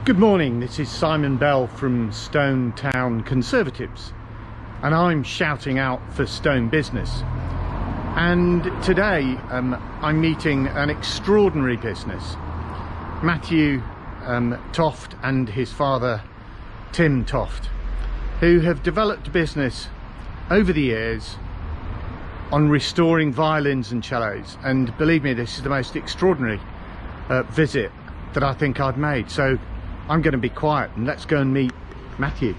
Good morning, this is Simon Bell from Stone Town Conservatives, and I'm shouting out for Stone Business. And today I'm meeting an extraordinary business, Matthew Toft and his father Tim Toft, who have developed a business over the years on restoring violins and cellos. And believe me, this is the most extraordinary visit that I think I've made. So I'm going to be quiet and let's go and meet Matthew.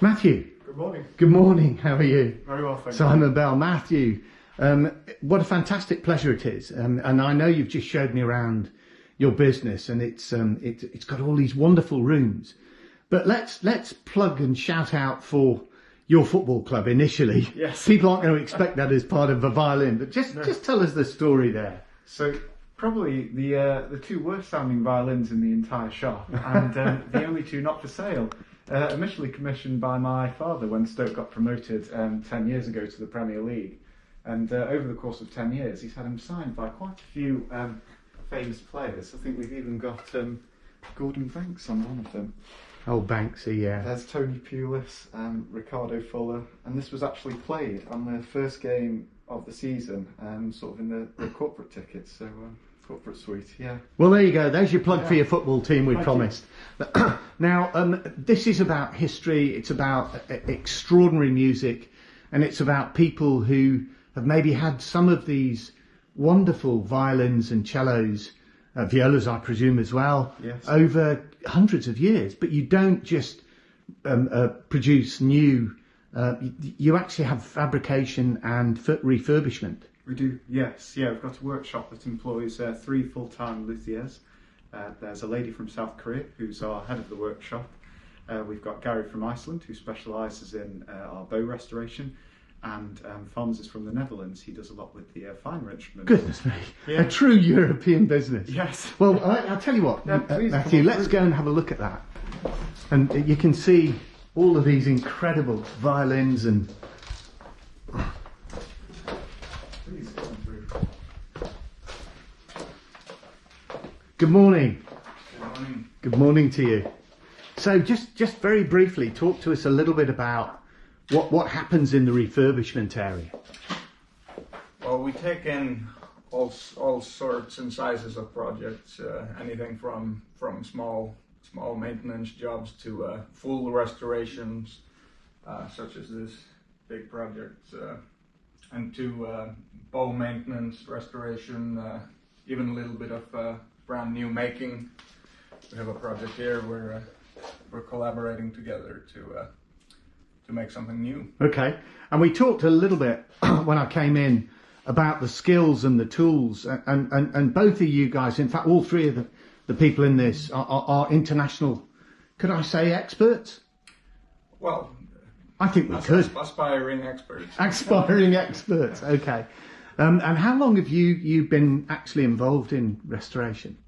Matthew. Good morning. Good morning, how are you? Very well, thank you. Simon Bell. Matthew, what a fantastic pleasure it is. And I know you've just showed me around your business, and it's got all these wonderful rooms. But let's plug and shout out for your football club initially. Yes. People aren't going to expect that as part of a violin, but just tell us the story there. So probably the two worst sounding violins in the entire shop, and the only two not for sale. Initially commissioned by my father when Stoke got promoted 10 years ago to the Premier League, and over the course of 10 years he's had them signed by quite a few famous players. I think we've even got Gordon Banks on one of them. Oh, Banksy, yeah. There's Tony Pulis and Ricardo Fuller, and this was actually played on the first game of the season, sort of in the corporate tickets, so corporate suite, yeah. Well, there you go. There's your plug for Yeah. your football team we Thank promised. Now, this is about history, it's about extraordinary music, and it's about people who have maybe had some of these wonderful violins and cellos, violas I presume as well, Yes. over hundreds of years. But you don't just produce new, you actually have fabrication and refurbishment. We do, yes. Yeah, we've got a workshop that employs 3 full-time luthiers. There's a lady from South Korea who's our head of the workshop. We've got Gary from Iceland who specialises in our bow restoration. And Fons is from the Netherlands. He does a lot with the finer instruments. Goodness me, Yeah. a true European business. Yes. Well, I'll tell you what, Yeah, please, Matthew, come on let's through. go and have a look at that. And you can see all of these incredible violins and... Please come through. Good morning. Good morning. Good morning to you. So just very briefly, talk to us a little bit about what happens in the refurbishment area. Well, we take in all sorts and sizes of projects, anything from small maintenance jobs to full restorations, such as this big project, and to bow maintenance, restoration, even a little bit of brand new making. We have a project here where we're collaborating together to make something new. Okay, and we talked a little bit when I came in about the skills and the tools, and both of you guys, in fact all three of the people in this are international, could I say experts? Well, I think we could. aspiring experts. Aspiring experts, okay. And how long have you been actually involved in restoration?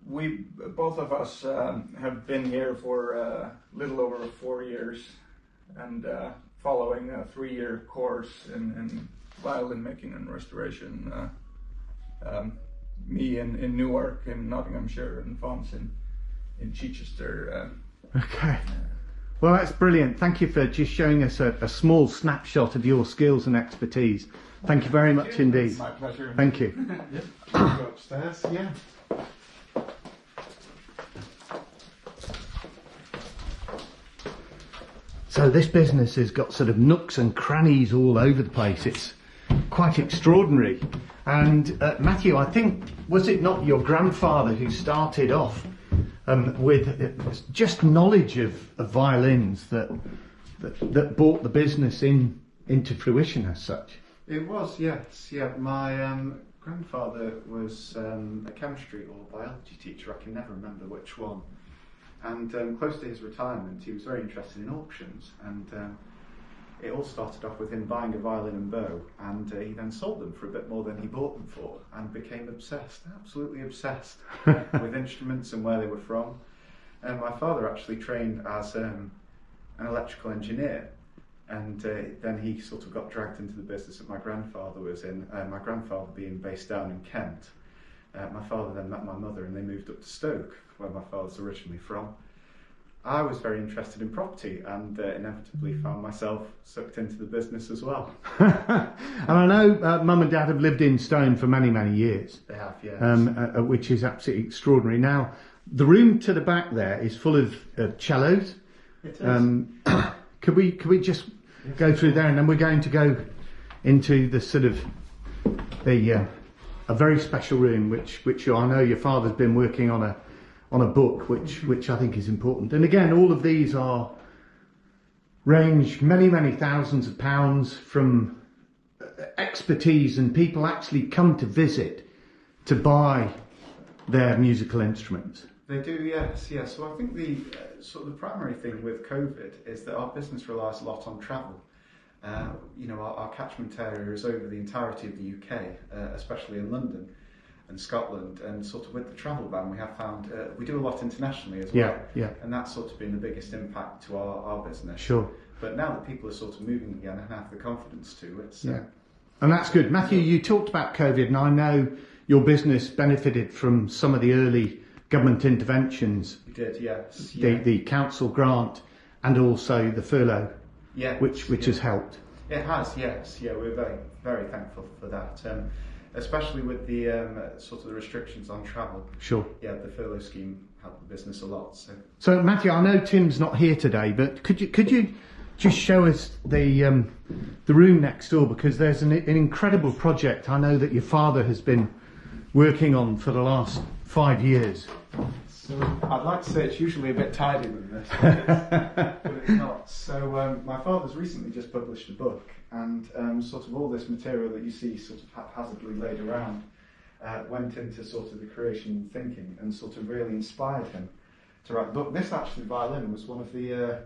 We, both of us, have been here for a little over 4 years, and following a 3-year course in violin making and restoration. Me in Newark, in Nottinghamshire, and Fons in Chichester. Okay. Well, that's brilliant. Thank you for just showing us a small snapshot of your skills and expertise. Thank you very much indeed. My pleasure. Thank you. Go upstairs, yeah. So this business has got sort of nooks and crannies all over the place. It's quite extraordinary. And Matthew, I think, was it not your grandfather who started off with just knowledge of violins that brought the business into fruition as such? It was, yes. Yeah, my grandfather was a chemistry or biology teacher. I can never remember which one. And close to his retirement, he was very interested in auctions, and it all started off with him buying a violin and bow, and he then sold them for a bit more than he bought them for, and became obsessed, absolutely obsessed with instruments and where they were from. And my father actually trained as an electrical engineer, And then he sort of got dragged into the business that my grandfather was in, my grandfather being based down in Kent. My father then met my mother and they moved up to Stoke, where my father's originally from. I was very interested in property and inevitably found myself sucked into the business as well. And I know Mum and Dad have lived in Stone for many, many years. They have, yes. Which is absolutely extraordinary. Now, the room to the back there is full of cellos. It is. Could we just go through there, and then we're going to go into the sort of a very special room, which I know your father's been working on a book, which I think is important. And again, all of these range many thousands of pounds from expertise, and people actually come to visit to buy their musical instruments. They do, yes. So I think the sort of the primary thing with COVID is that our business relies a lot on travel. Our catchment area is over the entirety of the UK, especially in London and Scotland, and sort of with the travel ban we have found we do a lot internationally as well. Yeah. And that's sort of been the biggest impact to our business. Sure. But now that people are sort of moving again and have the confidence to, it's and that's good. Matthew, you talked about COVID, and I know your business benefited from some of the early government interventions. We did, yes. The council grant and also the furlough, which has helped. It has, yes. Yeah, we're very, very thankful for that. Especially with the sort of the restrictions on travel. Sure. Yeah, the furlough scheme helped the business a lot. So Matthew, I know Tim's not here today, but could you just show us the room next door, because there's an incredible project I know that your father has been working on for the last 5 years. So I'd like to say it's usually a bit tidier than this, but it's not. So my father's recently just published a book, and sort of all this material that you see sort of haphazardly laid around went into sort of the creation thinking and sort of really inspired him to write the book. This actually, violin, was one of the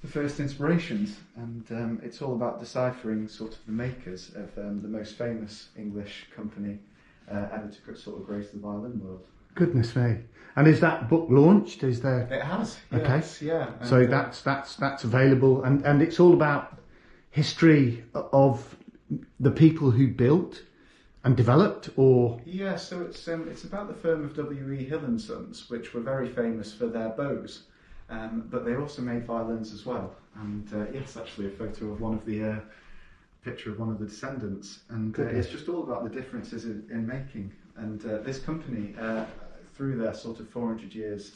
first inspirations, and it's all about deciphering sort of the makers of the most famous English company ever to sort of grace the violin world. Goodness me! And is that book launched? Is there? It has. Okay. Yes, yeah. And so that's available, and it's all about history of the people who built and developed, or yeah. So it's about the firm of W.E. Hill and Sons, which were very famous for their bows, but they also made violins as well. And yes, actually a photo of one of the picture of one of the descendants, and it's just all about the differences in making. And this company, through their sort of 300 years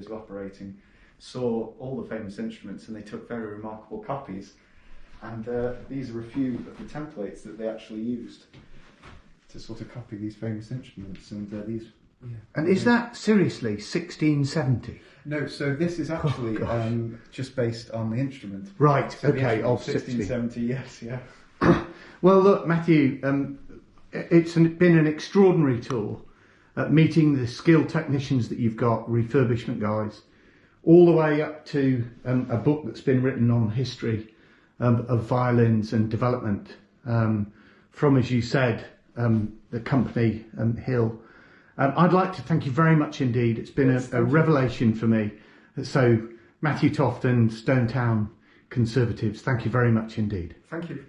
of operating, saw all the famous instruments, and they took very remarkable copies. And these are a few of the templates that they actually used to sort of copy these famous instruments. And these. Yeah. And is that seriously 1670? No, so this is actually just based on the instrument. Right. So okay. Of 1670. Yes. Yeah. Well, look, Matthew. It's been an extraordinary tour, meeting the skilled technicians that you've got, refurbishment guys, all the way up to a book that's been written on history of violins and development from, as you said, the company Hill. I'd like to thank you very much indeed. It's been a revelation for me. So, Matthew Toft and Stone Town Conservatives, thank you very much indeed. Thank you.